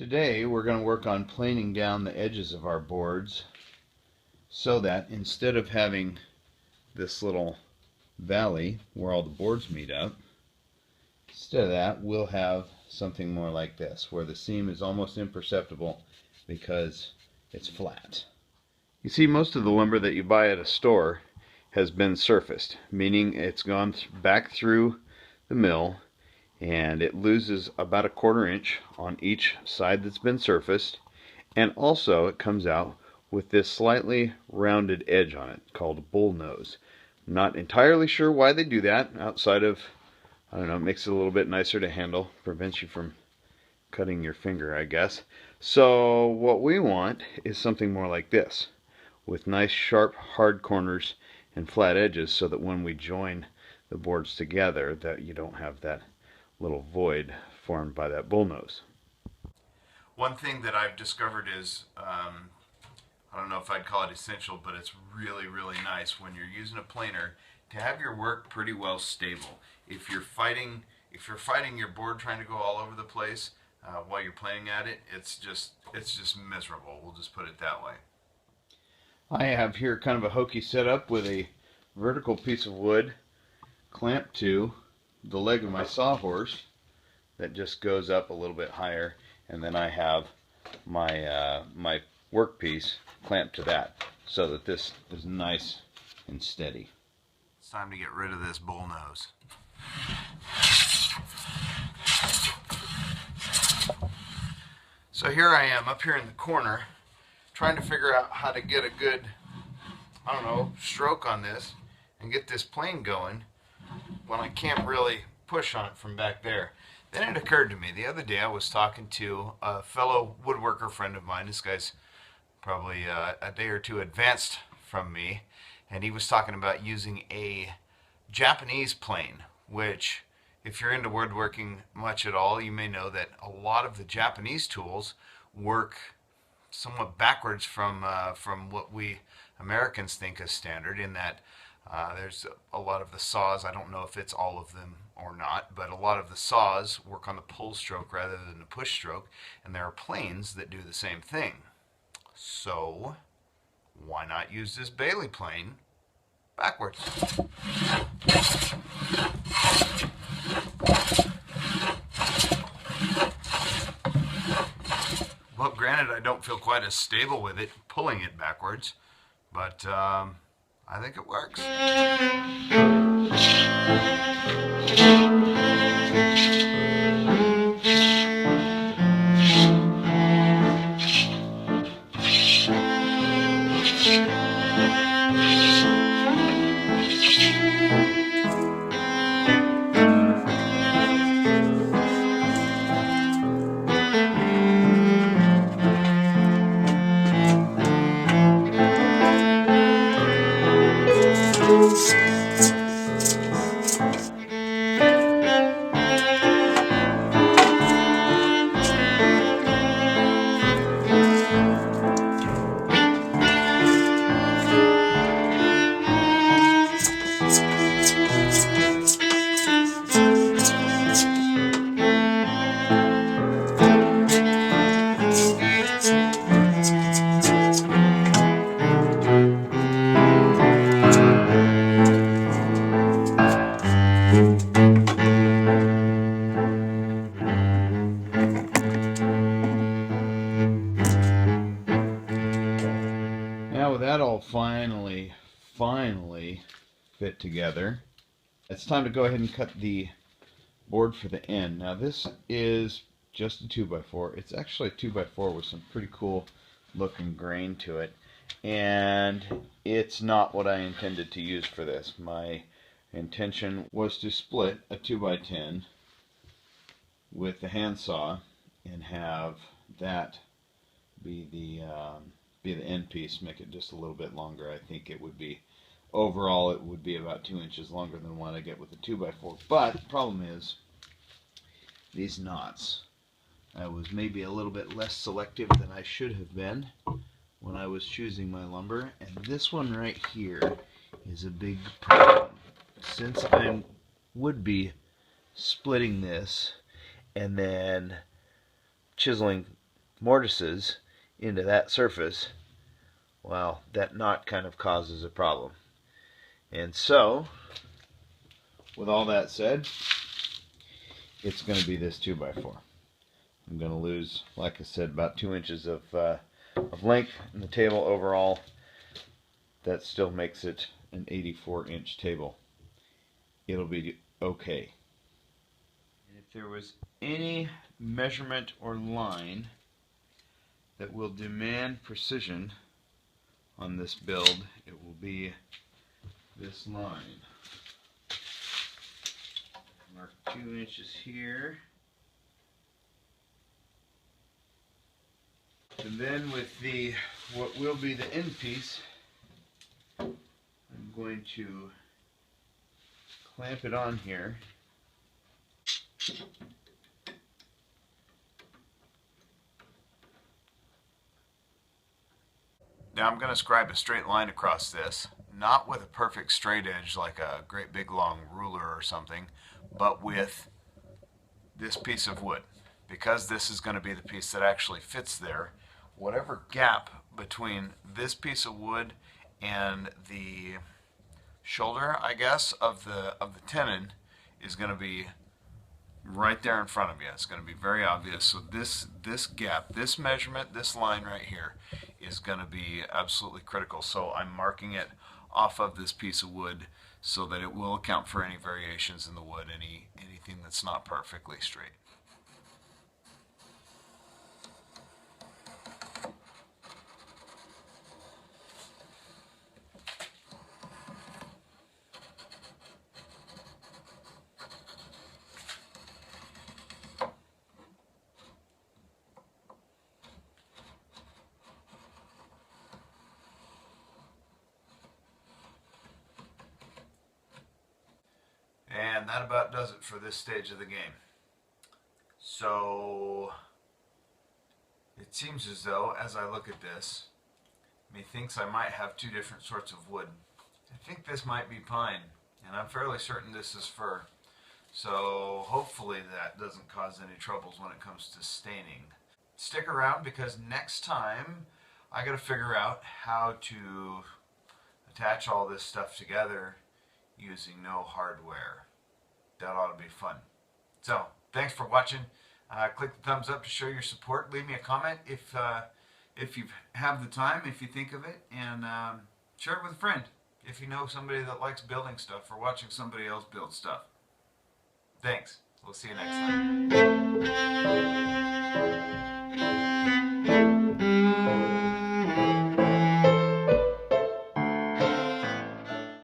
Today we're going to work on planing down the edges of our boards so that instead of having this little valley where all the boards meet up, instead of that we'll have something more like this where the seam is almost imperceptible because it's flat. You see, most of the lumber that you buy at a store has been surfaced, meaning it's gone back through the mill and it loses about 1/4 inch on each side that's been surfaced, and also it comes out with this slightly rounded edge on it called a bull nose. Not entirely sure why they do that, outside of, I don't know, it makes it a little bit nicer to handle, prevents you from cutting your finger, I guess. So what we want is something more like this, with nice sharp hard corners and flat edges, so that when we join the boards together that you don't have that little void formed by that bullnose. One thing that I've discovered is, I don't know if I'd call it essential, but it's really nice when you're using a planer to have your work pretty well stable. If you're fighting your board trying to go all over the place while you're planing at it, it's just miserable. We'll just put it that way. I have here kind of a hokey setup with a vertical piece of wood clamped to the leg of my sawhorse that just goes up a little bit higher, and then I have my my workpiece clamped to that so that this is nice and steady. It's time to get rid of this bull nose. So here I am up here in the corner trying to figure out how to get a good, I don't know, stroke on this and get this plane going when I can't really push on it from back there. Then it occurred to me the other day, I was talking to a fellow woodworker friend of mine. This guy's probably a day or two advanced from me, and he was talking about using a Japanese plane, which, if you're into woodworking much at all, you may know that a lot of the Japanese tools work somewhat backwards from what we Americans think is standard, in that there's a lot of the saws, I don't know if it's all of them or not, but a lot of the saws work on the pull stroke rather than the push stroke, and there are planes that do the same thing. So why not use this Bailey plane backwards? Well, granted, I don't feel quite as stable with it pulling it backwards, but I think it works. Now with that all finally fit together, it's time to go ahead and cut the board for the end. Now this is just a 2x4. It's actually a 2x4 with some pretty cool looking grain to it, and it's not what I intended to use for this. My intention was to split a 2x10 with the handsaw and have that be the end piece, make it just a little bit longer. I think it would be, overall it would be about 2 inches longer than what I get with the 2x4. But the problem is these knots. I was maybe a little bit less selective than I should have been when I was choosing my lumber, and this one right here is a big problem. Since I would be splitting this and then chiseling mortises into that surface, well, that knot kind of causes a problem. And so, with all that said, it's going to be this 2x4. I'm going to lose, like I said, about 2 inches of length in the table overall. That still makes it an 84-inch table. It'll be okay. And if there was any measurement or line that will demand precision on this build, it will be this line. Mark 2 inches here. And then with the what will be the end piece, I'm going to clamp it on here. Now I'm going to scribe a straight line across this, not with a perfect straight edge like a great big long ruler or something, but with this piece of wood. Because this is going to be the piece that actually fits there, whatever gap between this piece of wood and the shoulder, I guess, of the tenon is going to be right there in front of you. It's going to be very obvious. So this gap, this measurement, this line right here is going to be absolutely critical. So I'm marking it off of this piece of wood so that it will account for any variations in the wood, anything that's not perfectly straight. And that about does it for this stage of the game. So it seems as though, as I look at this, methinks I might have two different sorts of wood. I think this might be pine, and I'm fairly certain this is fir. So hopefully that doesn't cause any troubles when it comes to staining. Stick around, because next time I gotta figure out how to attach all this stuff together using no hardware. That ought to be fun. So, thanks for watching. Click the thumbs up to show your support. Leave me a comment if you have the time, if you think of it, and share it with a friend if you know somebody that likes building stuff or watching somebody else build stuff. Thanks. We'll see you next time.